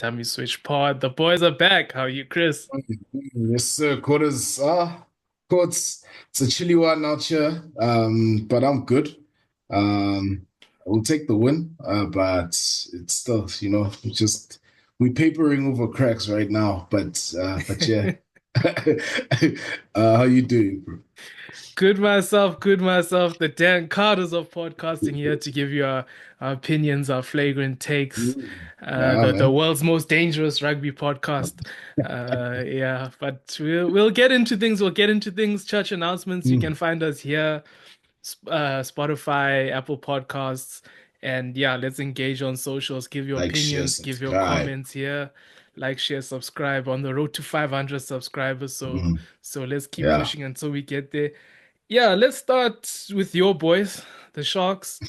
Time we switch pod. The boys are back. How are you, Chris? Yes, sir. Quarters. It's a chilly one out here, but I'm good. We'll take the win, but it's still, we're papering over cracks right now. But yeah. How you doing, bro? Good myself, good myself. The Dan Carters of podcasting here to give you our opinions, our flagrant takes. Yeah, The man. world's most dangerous rugby podcast. Yeah, but we'll get into things. We'll get into things. Church announcements. You Mm. can find us here, Spotify, Apple Podcasts, and yeah, let's engage on socials. Give your Like, share, opinions. Give your subscribe. comments here. Like, share, subscribe on the road to 500 subscribers. So Mm. so let's keep Yeah. pushing until we get there. Yeah, let's start with your boys, the Sharks.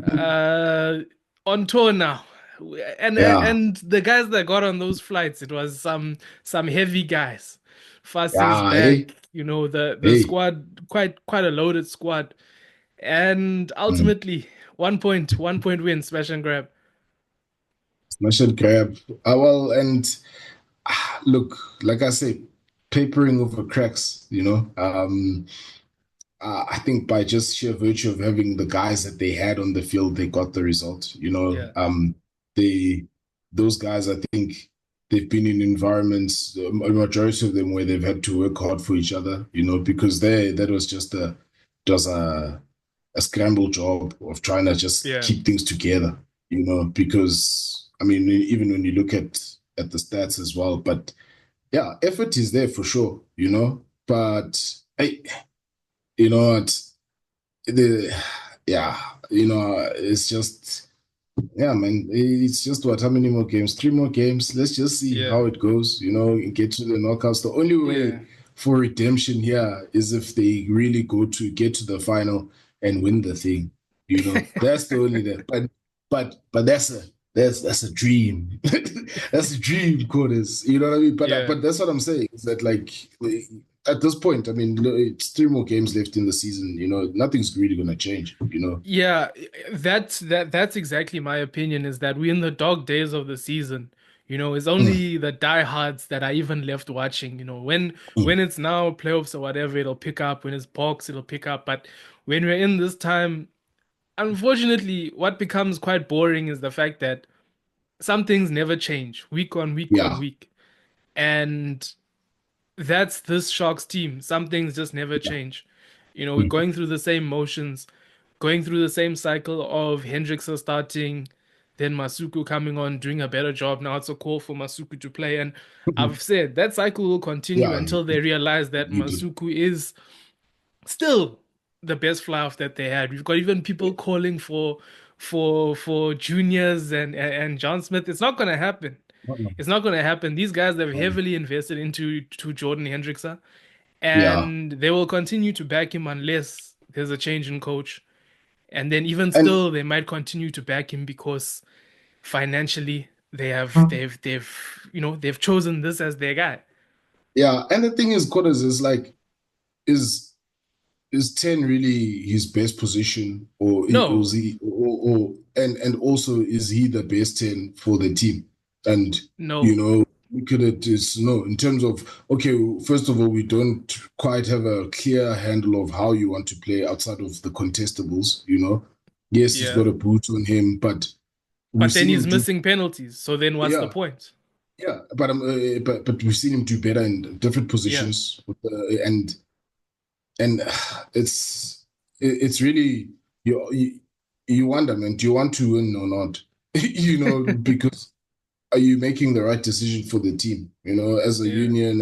Uh, on tour now. And Yeah. and the guys that got on those flights, it was some heavy guys. Fassi Yeah. Hey. back, the Hey. squad, quite a loaded squad. And Mm. ultimately, 1 point win, smash and grab. Smash and grab. Well, and look, like I say, papering over cracks, I think by just sheer virtue of having the guys that they had on the field, they got the result. Yeah. They those guys, I think they've been in environments, a majority of them where they've had to work hard for each other, because that was just a scramble job of trying to just Yeah. keep things together, because I mean, even when you look at the stats as well, but yeah, effort is there for sure, but I, you know what, the yeah, it's just yeah, man, it's just what, how many more games? Three more games. Let's just see Yeah. how it goes, and get to the knockouts. The only way Yeah. for redemption here is if they really go to get to the final and win the thing. That's the only that. But that's a dream. That's a dream, Quarters. You know what I mean? Yeah. But that's what I'm saying. Is that like at this point, I mean, it's three more games left in the season. Nothing's really gonna change. Yeah, that's exactly my opinion is that we're in the dog days of the season. It's Mm, only the diehards that are even left watching. When mm. it's now playoffs or whatever, it'll pick up. When it's box, it'll pick up. But when we're in this time, unfortunately, what becomes quite boring is the fact that some things never change week on week on Yeah. week. And that's this Sharks team. Some things just never Yeah. change. We're Mm, going through the same motions, going through the same cycle of Hendrickson starting, then Masuku coming on, doing a better job. Now it's a call for Masuku to play. And mhm. I've said that cycle will continue Yeah, until they realize that you did. Masuku is still the best fly off that they had. We've got even people calling for juniors and John Smith. It's not gonna happen. Uh-uh. It's not gonna happen. These guys have Um, heavily invested into to Jordan Hendrickson, yeah, and they will continue to back him unless there's a change in coach. And then even and still, they might continue to back him because financially they've chosen this as their guy. yeah, and the thing is, quarters is like, is is 10 really his best position, or is No, he, and also is he the best 10 for the team? And no, look at it is no, in terms of, okay, first of all, we don't quite have a clear handle of how you want to play outside of the contestables. Yes, he's yeah. got a boot on him, but we've But then seen he's him do, missing penalties. So then what's the yeah. point? Yeah, but we've seen him do better in different Yeah. positions, and it's really you wonder, man, do you want to win or not? Because are you making the right decision for the team? As a Yeah. union,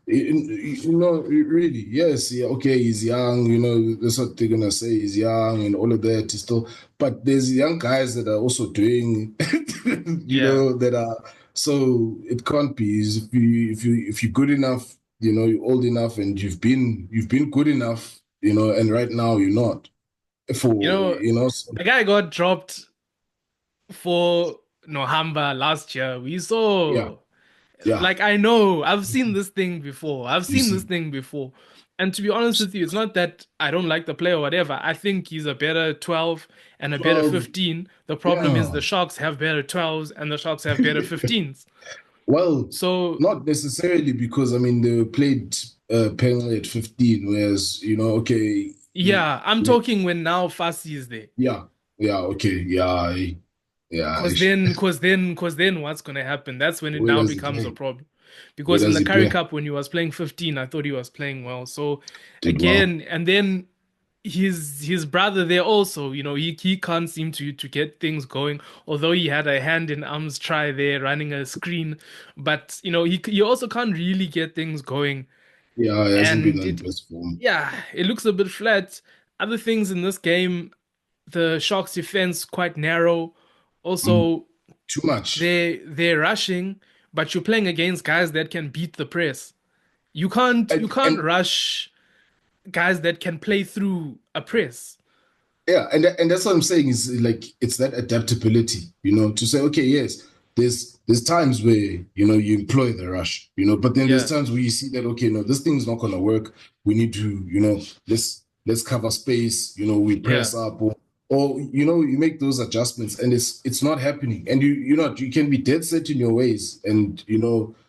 really, yes, yeah, okay, he's young. That's what they're gonna say. He's young and all of that. He's still, but there's young guys that are also doing, Yeah. that are. So it can't be. If you're good enough, you're old enough, and you've been good enough, and right now you're not. You For know, the guy got dropped for Nohamba last year. We yeah, saw, yeah. like, I know, I've seen this thing before. I've You seen this see, thing before. And to be honest with you, it's not that I don't like the player or whatever. I think he's a better 12 and a better 12, 15. The problem is yeah. the Sharks have better 12s and the Sharks have better 15s. Well, So, not necessarily because I mean they played penalty at 15, whereas okay, yeah, I'm talking when now Fassi is there. yeah, yeah, okay, yeah, yeah. Cause then what's gonna happen? That's when it Where now does he becomes a play? problem. Where Because in does the he Curry play? Cup when he was playing 15, I thought he was playing well. So Did well. again, and then his brother there also, he can't seem to get things going, although he had a hand in arms try there running a screen, but he also can't really get things going. Yeah, he hasn't been And on it, the best form. yeah, it looks a bit flat. Other things in this game, the Sharks defense quite narrow. Mm, Also, too much. they're rushing, but you're playing against guys that can beat the press. You can't And rush guys that can play through a press. yeah, and that's what I'm saying is like it's that adaptability, to say, okay, yes, there's times where you employ the rush, but then there's Yeah, times where you see that okay, no, this thing's not gonna work. We need to, let's cover space, we yeah, press up or you make those adjustments and it's not happening. And you can be dead set in your ways. And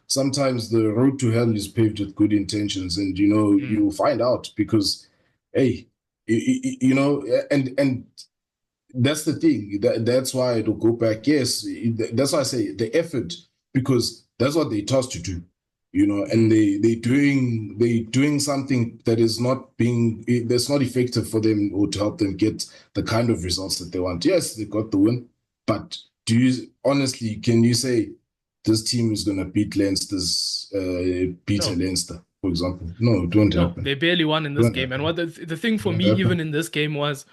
sometimes the road to hell is paved with good intentions, and mm, you'll find out because hey and that's the thing. That's why it'll go back. Yes, that's why I say the effort because that's what they tasked to do. And mm, they doing something that is not being that's not effective for them or to help them get the kind of results that they want. Yes, they got the win, but do you honestly can you say this team is gonna beat a no. Leinster, for example? No, it won't No, happen. they barely won in It this won't game. And happen. what the thing It for won't me, even happen. in this game, was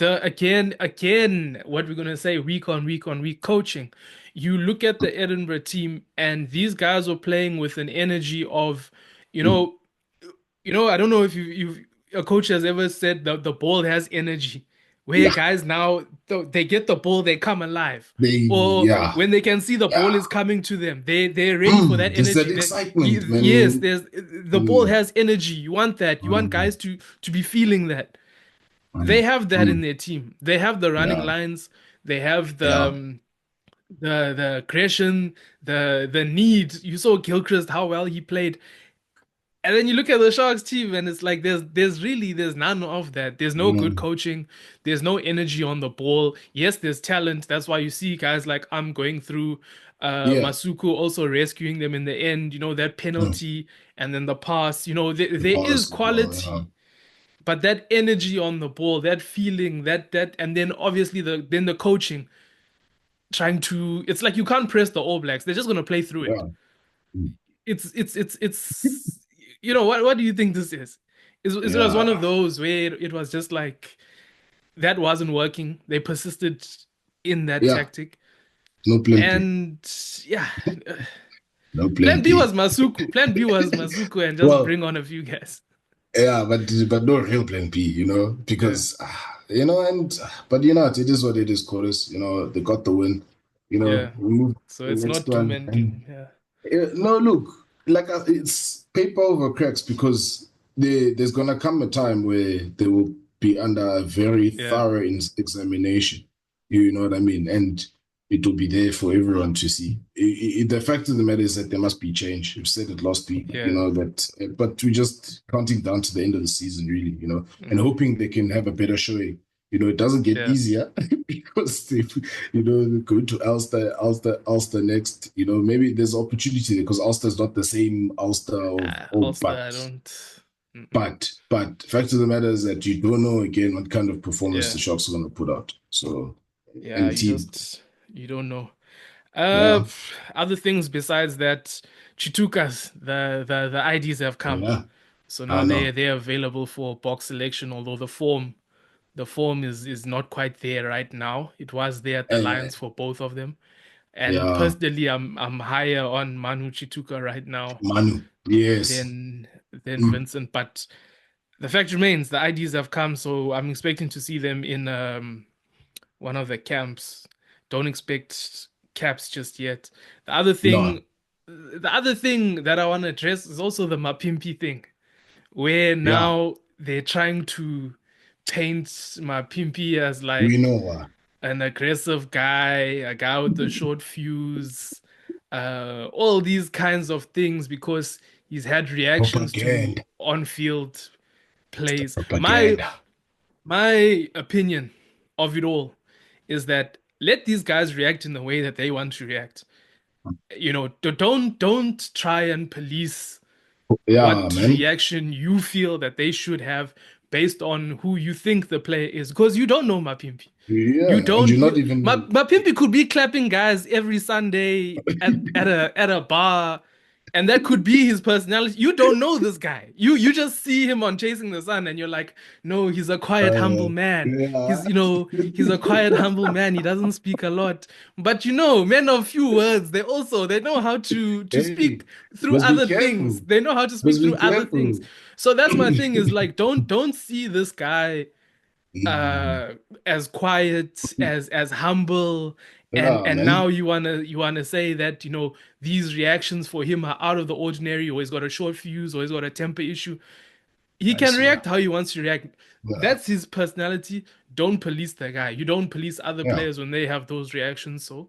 again, what we're gonna say week on week on week coaching. You look at the Edinburgh team, and these guys were playing with an energy of, you Mm. know, I don't know if you've a coach has ever said that the ball has energy, where Yeah, guys now they get the ball, they come alive, or yeah, when they can see the ball yeah. is coming to them, they're ready for that There's that energy. excitement, Yes, man. there's the ball Mm, has energy. You want that. You want mm, guys to be feeling that. They mm, have that in mm. their team. They have the running Yeah, lines. They have yeah, the aggression, the need. You saw Gilchrist how well he played. And then you look at the Sharks team, and it's like there's none of that. There's no good mm, coaching. There's no energy on the ball. Yes, there's talent. That's why you see guys like I'm going through, yeah. Masuku also rescuing them in the end. That Mm. penalty and then the pass. The There is past as well, yeah. quality, but that energy on the ball, that feeling, and then obviously the coaching trying to. It's like you can't press the All Blacks. They're just gonna play through it. Yeah. Mm. It's what do you think this is? It was one of Yeah, those where it was just like that wasn't working. They persisted in that yeah. tactic, No plan B. and yeah, No plan Plan B was B. Masuku. Plan B was Masuku, and just Well, bring on a few guys. yeah, but no real plan B, Yeah, because and but it is what it is, chorus. They got the win. yeah. We move So to the it's next not doom one. and And gloom. Yeah, no, look, like it's paper over cracks because there's gonna come a time where they will be under a very yeah, thorough examination. You know what I mean? And it will be there for everyone to see. The fact of the matter is that there must be change. We've said it last week, yeah. but we're just counting down to the end of the season, really, and Mm, hoping they can have a better showing. It doesn't get yeah. easier because go to Ulster next. Maybe there's opportunity there because Ulster is not the same Ulster of old. Ulster, I But don't. Mm-mm. but fact of the matter is that you don't know again what kind of performance Yeah, the Sharks are going to put out. So yeah. and team, You don't know. yeah, Other things besides that, Chitukas, the IDs have come. yeah, So now I know, they're available for box selection, although the form is not quite there right now. It was there at the uh, Lions for both of them. And yeah, personally, I'm higher on Manu Chituka right now Manu, yes, than mm, Vincent. But the fact remains, the IDs have come, so I'm expecting to see them in one of the camps. Don't expect caps just yet. no, The other thing that I want to address is also the Mapimpi thing. where Yeah, now they're trying to paint Mapimpi as we like know an aggressive guy, a guy with a short fuse, all these kinds of things because he's had reactions to propaganda, on-field plays. My propaganda. my opinion of it all is that let these guys react in the way that they want to react. You know, don't try and police Yeah, what man. reaction you feel that they should have based on who you think the player is because you don't know Mapimpi. You Yeah, and don't you're not you even. Mapimpi could be clapping guys every Sunday at a bar, and that could be his personality. You don't know this guy. You just see him on Chasing the Sun and you're like, no, he's a quiet, humble man. Yeah. He's a quiet, humble man. He doesn't speak a lot. But men of few words, they know how to Hey, speak through must be other things. careful. They know how to speak Must be through other things. careful. So that's my thing is like don't see this guy Nah. uh as quiet, as humble, and Yeah, and now man. you wanna say that these reactions for him are out of the ordinary, or he's got a short fuse, or he's got a temper issue. He I can see. react how he wants to react. Yeah. That's his personality. Don't police the guy. You don't police other Yeah. players when they have those reactions. So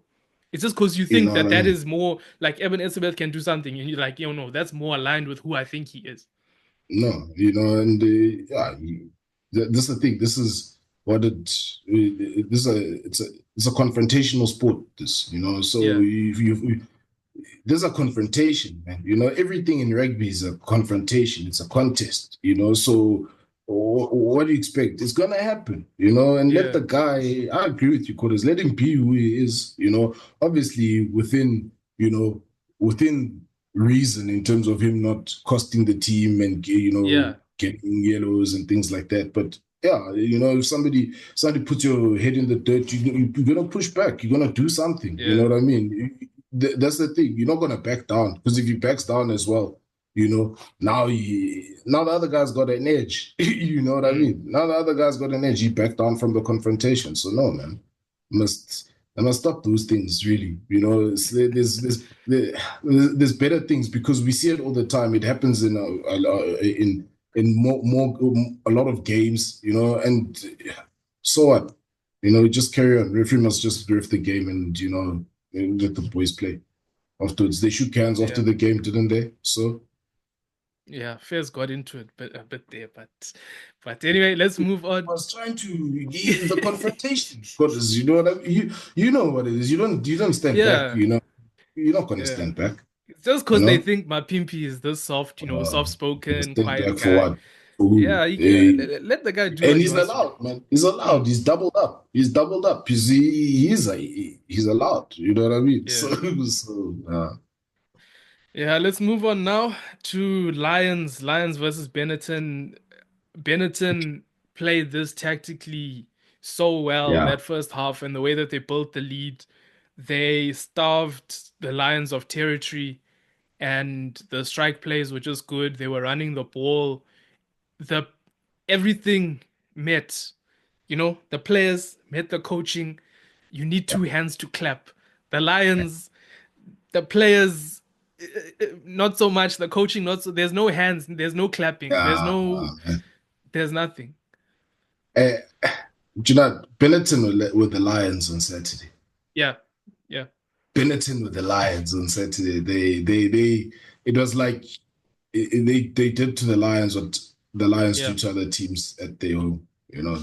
it's just because you You think know what that I that mean? is more like Evan Ezebeth can do something, and you're like, no, that's more aligned with who I think he is. No, and yeah, this is the thing. This is what this is it's a confrontational sport. So Yeah, you there's a confrontation, man. Everything in rugby is a confrontation. It's a contest. So what do you expect? It's gonna happen. And let yeah, the guy. I agree with you, Quarters. Let him be who he is. Obviously within reason in terms of him not costing the team and yeah, getting yellows and things like that. But yeah, if somebody puts your head in the dirt, you're gonna push back. You're gonna do something. You know yeah, what I mean? That's the thing. You're not gonna back down because if you backs down as well, now the other guy's got an edge. You know what I mm, mean? Now the other guy's got an edge. He backed down from the confrontation. So no, man, must I must stop those things. Really, there's better things because we see it all the time. It happens in more a lot of games. And so what? Just carry on. Referee must just drift the game and let the boys play. Afterwards, they shook hands after yeah. the game, didn't they? So Yeah, Fairs got into it a bit there, but anyway, let's move I on. was trying to the confrontation because you know what I mean. You know what it is. You don't stand back. Yeah, You're not gonna yeah. stand back. It's just You because they know, think my Pimpy is this soft, soft-spoken, stand quiet back for guy. what? For who? Yeah, let the guy do And what he he's wants to do. allowed, man. He's Mm, allowed. He's doubled up. He's doubled up. He's allowed. You know what I mean? So, yeah. Yeah, let's move on now to Lions. Lions versus Benetton. Benetton played this tactically so well yeah, that first half, and the way that they built the lead, they starved the Lions of territory, and the strike plays were just good. They were running the ball. The Everything met. The players met the coaching. You need yeah, two hands to clap. The Lions, the players, not so much. The coaching, not so. There's no hands. There's no clapping. yeah. Man. There's nothing. Eh, do you know Benetton with the Lions on Saturday? Yeah, yeah, Benetton with the Lions on Saturday. It was like they did to the Lions what the Lions do yeah, to other teams at their home.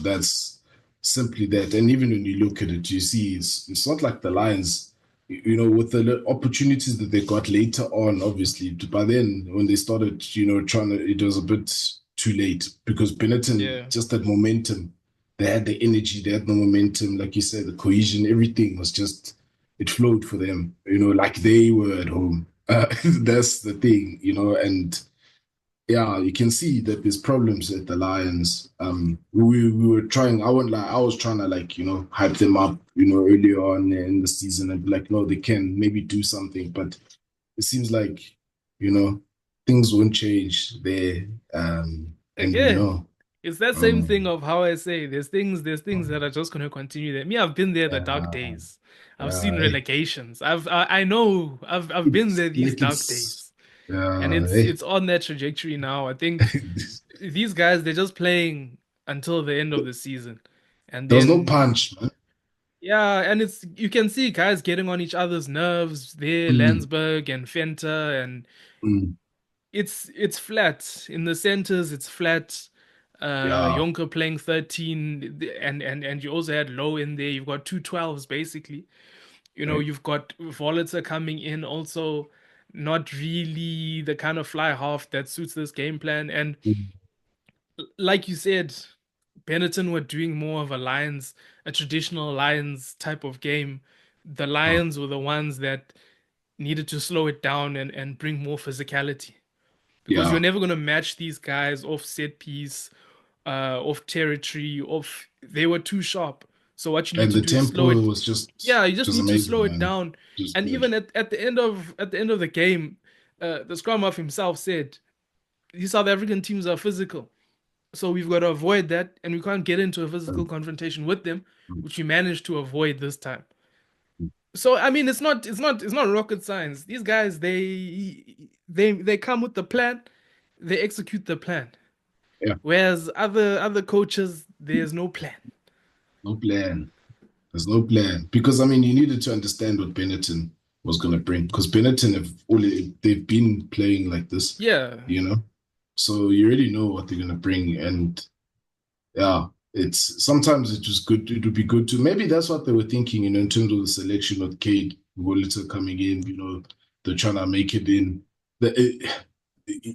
That's simply that. And even when you look at it, you see it's not like the Lions, with the opportunities that they got later on, obviously. By then, when they started, trying to, it was a bit too late because Benetton yeah. just had momentum. They had the energy, they had the momentum, like you said, the cohesion, everything was just it flowed for them, like they were at home. That's the thing, and yeah, you can see that there's problems at the Lions. We were trying. I won't lie. I was trying to hype them up, earlier on in the season and be like, no, they can maybe do something. But it seems like, you know, things won't change there. And we Again, know. it's that same thing Um, of how I say there's things that are just going to continue there. Me, I've been there the dark uh, days. I've seen hey, relegations. I know I've been there these like dark it's days. And Hey, it's on that trajectory now. I think these guys they're just playing until the end of the season. And there was no then punch, man. yeah, and it's you can see guys getting on each other's nerves there, Mm, Landsberg and Fenter, and mm, it's flat. In the centers, it's flat. yeah, Jonker playing 13, and you also had Low in there. You've got two 12s basically. You know, right. you've got Volitzer coming in, also not really the kind of fly half that suits this game plan. And Mm, like you said, Benetton were doing more of a traditional Lions type of game. The uh, Lions were the ones that needed to slow it down and bring more physicality because you're yeah, never going to match these guys off set piece, off territory, off. They were too sharp. So what you need and to the do is slow tempo it. was Yeah, you just just need to amazing, slow it man. down. Just And good. even at the end of the game, the scrum half himself said these South African teams are physical. So we've got to avoid that, and we can't get into a physical Um, confrontation with them, mm, which we managed to avoid this time. mm, So I mean, it's not rocket science. These guys, they come with the plan, they execute the plan. yeah, Whereas other coaches, there's no plan. no plan. There's no plan because I mean you needed to understand what Benetton was going to bring because Benetton have only they've been playing like this, Yeah, you know. So you already know what they're going to bring, and yeah, it's sometimes it was good. It would be good to maybe that's what they were thinking, you know, in terms of the selection of Cade Woliter coming in. You know, they're trying to make it in.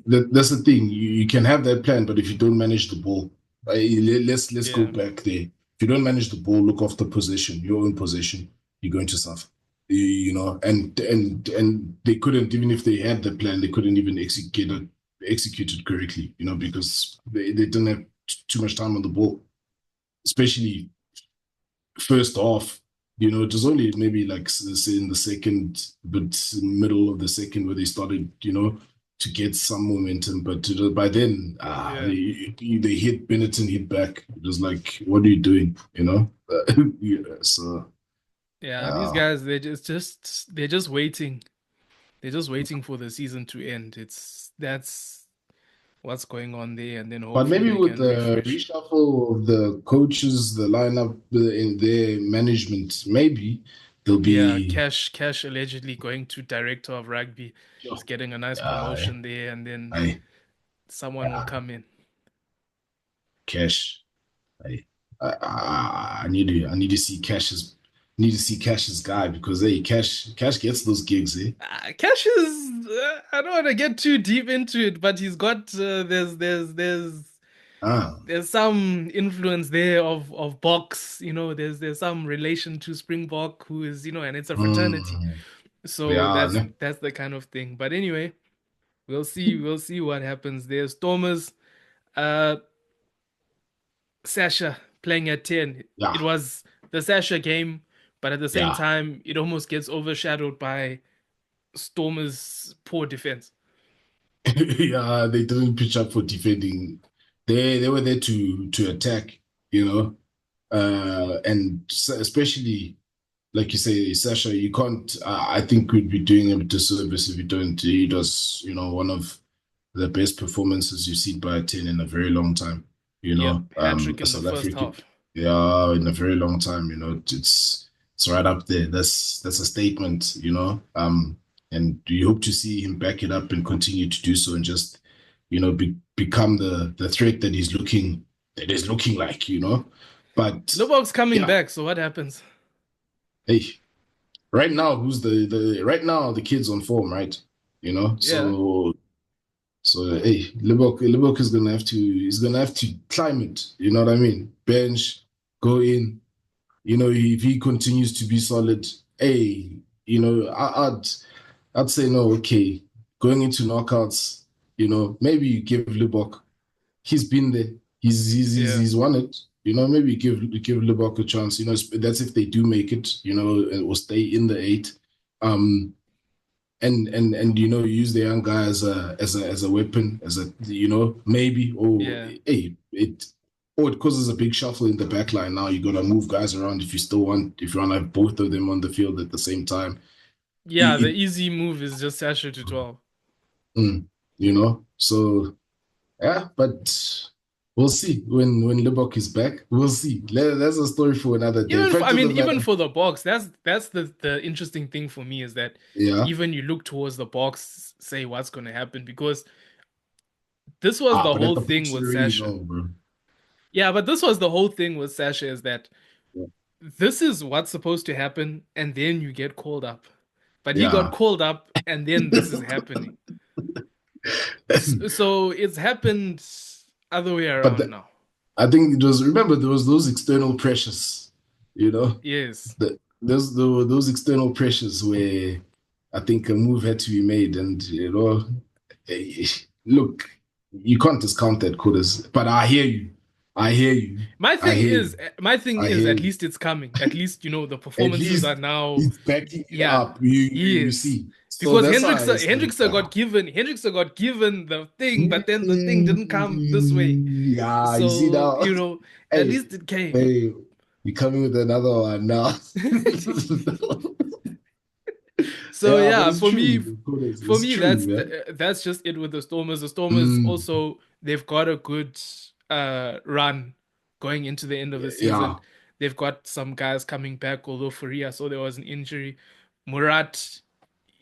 That's the thing. You can have that plan, but if you don't manage the ball, let's go yeah, back there. If you don't manage the ball, look after possession, your own possession, you're going to suffer. You know, and they couldn't even if they had the plan, they couldn't even execute it correctly. You know, because they didn't have too much time on the ball, especially first off. You know, it was only maybe like say in the second, but middle of the second where they started, you know, to get some momentum. But by then, yeah, they hit Benetton hit back. It was like, what are you doing? You know, yeah, so yeah. These uh, guys, they're just waiting. They're just waiting for the season to end. It's that's what's going on there, and then but hopefully maybe they with can the refresh. reshuffle of the coaches, the lineup in their management, maybe they'll Yeah, be. Cash allegedly going to director of rugby. He's Sure. getting a nice Uh, promotion there, and then I, someone will uh, come in. Cash. I, I need to see Cash's guy because hey, Cash gets those gigs, eh? Cash is. I don't want to get too deep into it, but he's got Ah, there's some influence there of Box. You know, there's some relation to Springbok, who is and it's a fraternity. mm, So yeah, ne? that's the kind of thing. But anyway, we'll see what happens there. Stormers, uh, Sasha playing at 10. It Yeah, was the Sasha game, but at the same yeah, time, it almost gets overshadowed by Stormers' poor defense. yeah. They didn't pitch up for defending. They were there to attack, you know, and especially like you say, Sasha, you can't. I think we'd be doing him a disservice if you don't. He does, you know, one of the best performances you've seen by a 10 in a very long time. You know, Yep, hat trick a in the South first African, half. yeah, in a very long time. You know, it's right up there. That's a statement. You know, and you hope to see him back it up and continue to do so, and just become the threat that is looking like. You know, but Lubok's coming yeah, back, so what happens? hey, right now, who's the right now the kid's on form, right? You know, Yeah, so hey, Liverpool is gonna have to he's gonna have to climb it. You know what I mean? Bench, go in. You know, if he continues to be solid, hey, you know, I'd say no. Okay, going into knockouts, you know, maybe you give Liverpool. He's been there. yeah, He's won it. You know, maybe give Liverpool a chance. You know, that's if they do make it. You know, or stay in the eight. Um, and you know use the young guy as a weapon as a maybe or yeah. hey it causes a big shuffle in the back line. Now you got to move guys around if you want to have both of them on the field at the same time. Yeah, the it, easy move is just Sasha to 12. Mm, you know, so yeah, but we'll see when Libok is back. We'll see. That's a story for another day. Even for, Fact I of mean, the even matter, for the box, that's the interesting thing for me is that yeah. even you look towards the box, say what's going to happen because this was Ah, the but at whole the thing box, you with already Sasha. know, bro. Yeah, but this was the whole thing with Sasha is that Yeah. this is what's supposed to happen, and then you get called up. But he got Yeah. called up, and then this is happening. So it's happened other way But around now. I think it was, remember, there was those external pressures, you know, Yes. there were those external pressures where I think a move had to be made, and eh, look, you can't discount that, Kodas. But I hear you, I hear you, I hear you, My thing I is hear at you. least it's coming. At least the At performances are least now, it's backing it yeah, up. You yes. see, so Because that's why I say, Hendrickson got given the thing, but then the thing didn't come this way. yeah, you see So, now, at hey, least it came. hey, you coming with another one now. So Yeah, but yeah, it's true. Kodas. for It's me true, man. that's just it with the Stormers. The Stormers Mm, also they've got a good run going into the end of the yeah. season. They've got some guys coming back, although Faria saw there was an injury. Murat,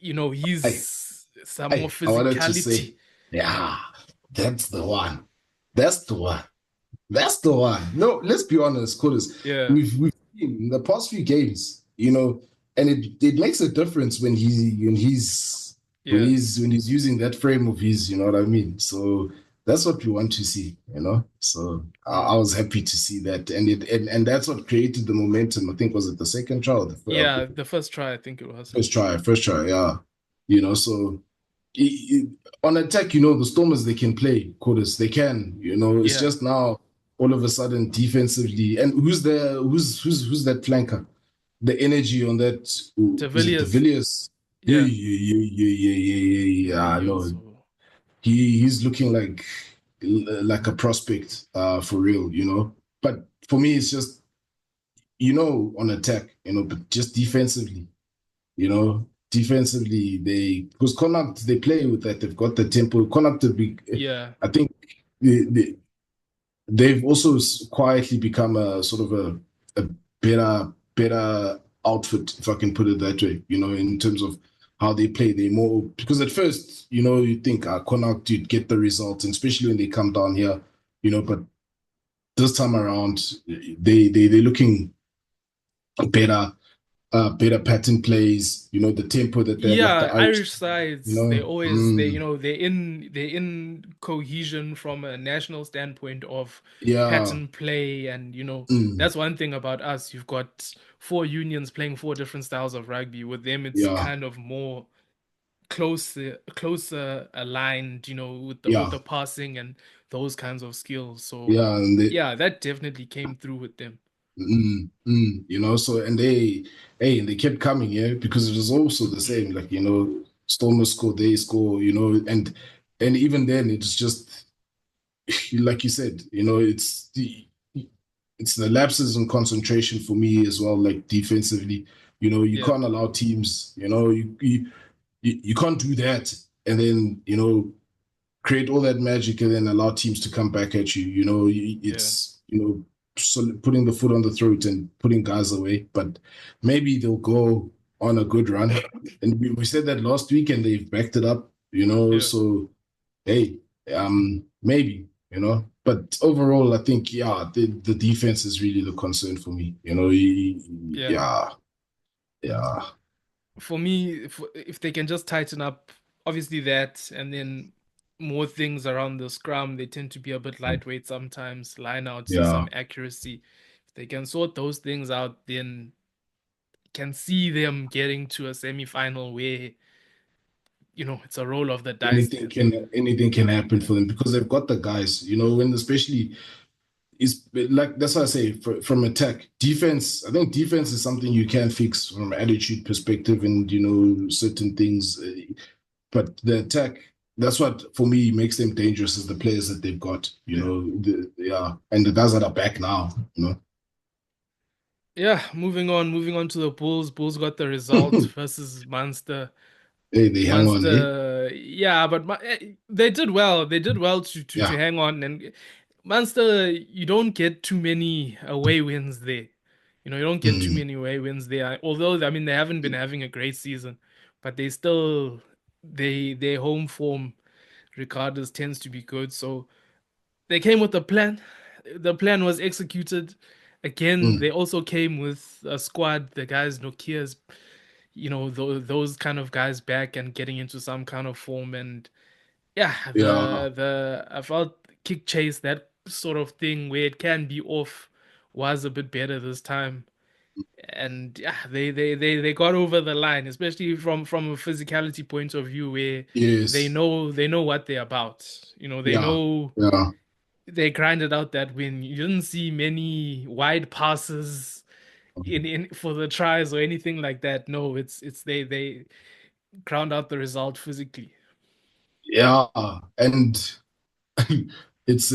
Hey, he's some more hey, I wanted to physicality. say, yeah, that's the one. That's the one. That's the one. No, let's be honest, Kodas. Yeah, We've seen in the past few games, and it makes a difference yeah, when he's using that frame of his, you know what I mean? So that's what we want to see. So I mm. was happy to see that. And that's what created the momentum. I think was it the second try or Yeah. The first try, I think it was. first try, yeah. So i- on attack, the Stormers they can play quarters, they can. It's Yeah, just now all of a sudden defensively, and who's that flanker? The energy on that is it De Villiers. Villiers? Yeah, Yeah, yeah, yeah, yeah, yeah, yeah, yeah. yeah. Yeah, He no, also. he's looking like a prospect, for real. But for me, it's just on attack, but just defensively, because Connacht they play with that. They've got the tempo. Connacht, Yeah, I think they've also quietly become a sort of a better outfit, if I can put it that way. In terms of how they play, they more because at first, you think Connacht you'd get the results, and especially when they come down here, But this time around, they're looking better. Better pattern plays, the tempo that they have, like the yeah. Irish, Irish sides, they you always they they're in cohesion from a national standpoint of yeah, pattern play, and mm, that's one thing about us. You've got four unions playing four different styles of rugby. With them, it's yeah, kind of more closer aligned, with yeah, the passing and those kinds of skills. So yeah, and yeah, that definitely came through with them. so and they kept coming, yeah, because it was also the Mm, same, like Stormers score, they score, and even then it's just like you said, it's the lapses in concentration for me as well, like defensively, you yeah, can't allow teams, you can't do that and then create all that magic and then allow teams to come back at you. yeah, It's so putting the foot on the throat and putting guys away. But maybe they'll go on a good run, and we said that last week, and they've backed it up. yeah, So hey, maybe. But overall, I think yeah, the defense is really the concern for me. yeah. Yeah, yeah, For me, if they can just tighten up, obviously that, and then more things around the scrum, they tend to be a bit lightweight sometimes, line outs, yeah. some accuracy. If they can sort those things out, then can see them getting to a semi-final where, it's a roll of the dice then. Anything can happen Yeah, for them because they've got the guys. When especially is like that's why I say from attack defense. I think defense is something you can fix from an attitude perspective and certain things, but the attack. That's what for me makes them dangerous is the players that they've got. yeah. Yeah, and the guys that are back now. Yeah, moving on to the Bulls. Bulls got the result versus Munster. Hey, they hang on, eh? Munster, yeah, but they did well. They did well to Yeah. hang on. And Munster, you don't get too many away wins there. You don't get too Mm. many away wins there. Although, I mean, they haven't been having a great season, but they still their home form, regardless, tends to be good. So they came with a plan. The plan was executed. Again, Mm. they also came with a squad. The guys, Nokia's, those kind of guys back and getting into some kind of form. And yeah, Yeah. the I felt kick chase, that sort of thing where it can be off, was a bit better this time. And yeah, they got over the line, especially from a physicality point of view, where Yes. they know what they're about. They Yeah. know Yeah. they grinded out that win. You didn't see many wide passes in for the tries or anything like that. No, it's they ground out the result physically. Yeah. And it's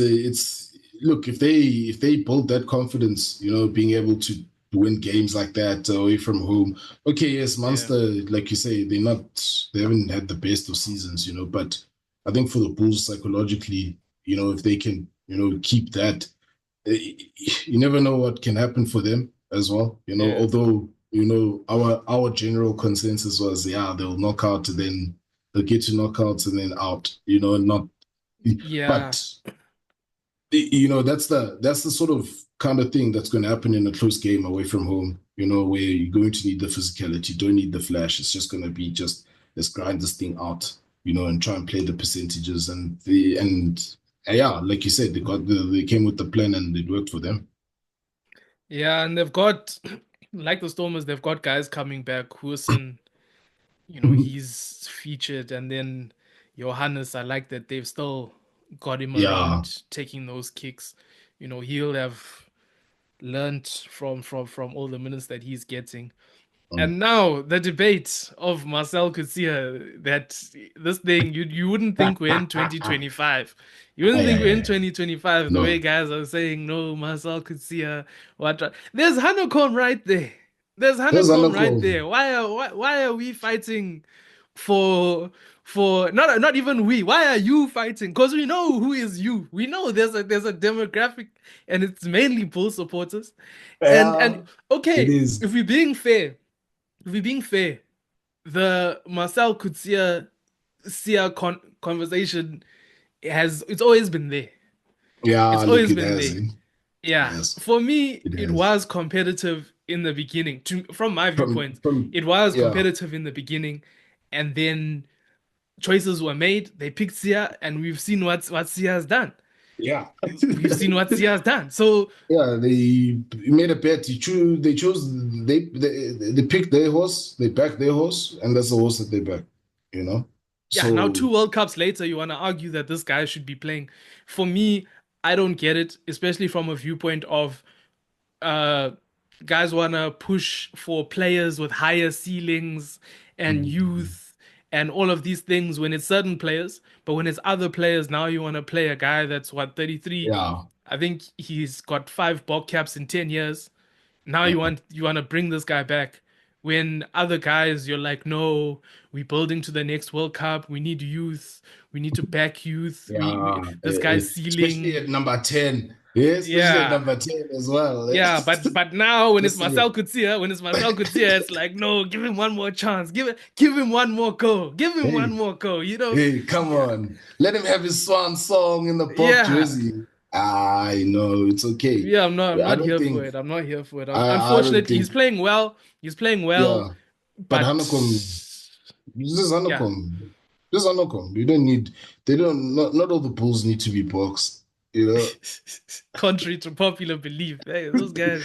look, if they build that confidence, being able to win games like that away from home. Okay, yes, Yeah. Munster, like you say, they haven't had the best of seasons, but I think for the Bulls psychologically, if they can, keep that, you never know what can happen for them as well. Yeah. Although, our general consensus was, yeah, they'll knock out and then they'll get to knockouts and then out, not Yeah. but that's the sort of kind of thing that's going to happen in a close game away from home. Where you're going to need the physicality, you don't need the flash. It's just going to be just let's grind this thing out, and try and play the percentages and yeah, like you said, they came with the plan and it worked for them. Yeah, and they've got like the Stormers, they've got guys coming back. Hoosen, he's featured, and then Johannes, I like that they've still got him Yeah. around taking those kicks. He'll have learned from all the minutes that he's getting. Mm. And now the debate of Marcell Coetzee, that this thing you wouldn't think we're in 2025. You wouldn't Aye, think aye, we're in aye. 2025 the way No, guys are saying no, Marcell Coetzee, what? There's Honeycomb right there. There's there's Honeycomb right Anako. there. Why are we fighting for not even we? Why are you fighting? Because we know who is you. We know there's a demographic, and it's mainly Bull supporters. And Yeah, it okay, is. if we're being fair to be being fair, the Marcel Coetzee Sia conversation it's always been there. It's Yeah, look, always it been has. there. Yeah. Yes, For me, it it has. was competitive in the beginning. From my viewpoint, From it was yeah, competitive in the beginning, and then choices were made. They picked Sia, and we've seen what Sia has done. yeah. We've seen what Sia has done. So Yeah, they made a bet. They picked their horse, they backed their horse, and that's the horse that they back, you know? yeah, now two So World Cups later, you want to argue that this guy should be playing. For me, I don't get it, especially from a viewpoint of uh guys want to push for players with higher ceilings and mm, youth and all of these things when it's certain players, but when it's other players, now you want to play a guy that's what, 33. yeah, I think he's got 5 Bok caps in 10 years. Now you want to bring this guy back when other guys you're like, no, we're building to the next World Cup. We need youth. We need to back youth. We yeah. this guy's Especially ceiling. at number 10. Yeah, especially at Yeah. number 10 as well. Yeah, but now when it's Just saying. Marcel Coetzee, it's like, no, give him one more chance. Give him one more go. Give him one Hey, more go, hey, come on. Let him have his swan song in the Bok Yeah. jersey. I know, it's okay. Yeah, I'm I not don't here for think it. I'm not here for it. I don't Unfortunately, he's think playing well. He's playing well, yeah. But but Hanukkah, this is yeah. Hanukkah. This is Hanukkah. You don't need, they don't, not all the bulls need to be boxed, you know. Contrary to popular belief, hey, those guys.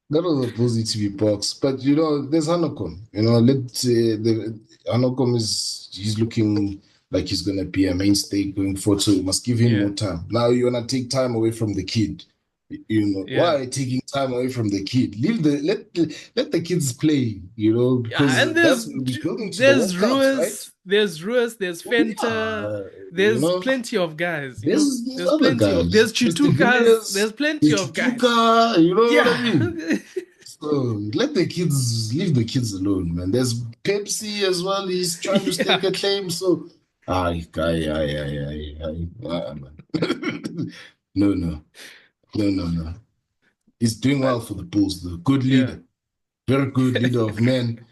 Not all the bulls need to be boxed. But, there's Hanukkah. The Hanukkah he's looking like he's going to be a mainstay going forward. So you must give him Yeah, more time. Now you want to take time away from the kid. Why yeah, are you taking time away from the kid? Let the kids play, yeah. And because that's what we'll be building to the there's World Cups, right? Ruiz, there's Fenta, Yeah, there's plenty of guys. there's There's other plenty of guys. there's There's the Chitukas, Villiers, there's plenty the of guys. Chutuka, you know what I Yeah, mean? So leave the kids alone, man. There's Pepsi as well. He's trying to stake yeah, a claim. So Man. No, no, no, no, no. He's doing well But for the Bulls, though. Good yeah, leader, very good leader of men.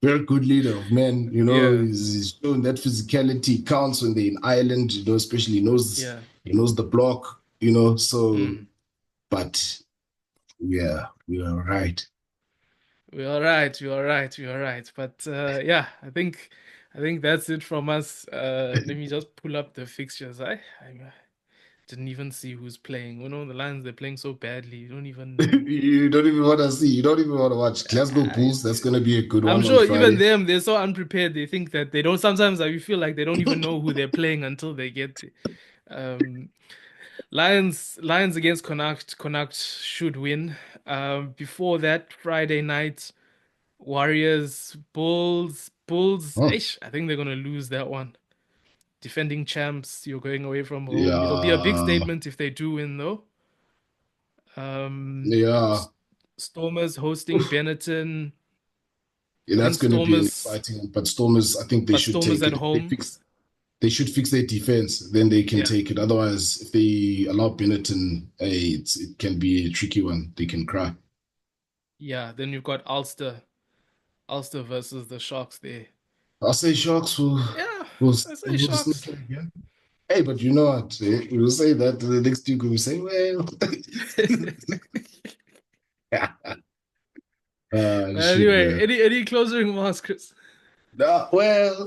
Very good leader of men. yeah, He's shown that physicality counts when they're in Ireland. Especially yeah. he knows the block. So, Mm. but yeah, we are right. We're all right. We're all right. We're all right. But yeah, I think that's it from us. Let me just pull up the fixtures. I didn't even see who's playing. The Lions, they're playing so badly. You don't even know. You don't even want to see. You don't even want to watch Glasgow I, Bulls. That's going to be a good I'm one on sure even Friday. them, they're so unprepared. They think that they don't. Sometimes I feel like they don't even know who they're playing until they get there. Um, Lions against Connacht. Connacht should win. Before that, Friday night, Warriors, Bulls. Huh. Ish, I think they're gonna lose that one. Defending champs, you're going away from home. It'll be a big Yeah, statement if they do win, though. Um, yeah. S- Stormers hosting Benetton. Yeah, I that's think going to be an Stormers, exciting one. But Stormers, I think they but should Stormers take at it. If they home. fix, they should fix their defense. Then they can Yeah, take it. Otherwise, if they allow Benetton, hey, it can be a tricky one. They can cry. yeah. Then you've got Ulster versus the Sharks there. I'll say Sharks Yeah, will I say will Sharks. sneak it again. Hey, but you know what? We will say that the next week we will say, well, shit, Anyway, man. any closing remarks, Chris? Nah, well,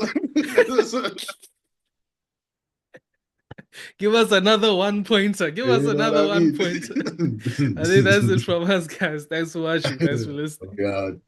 Give us another one pointer. Give us you know what another I one pointer. I think that's it mean? from us, guys. Thanks for watching. Thanks for listening. Yeah,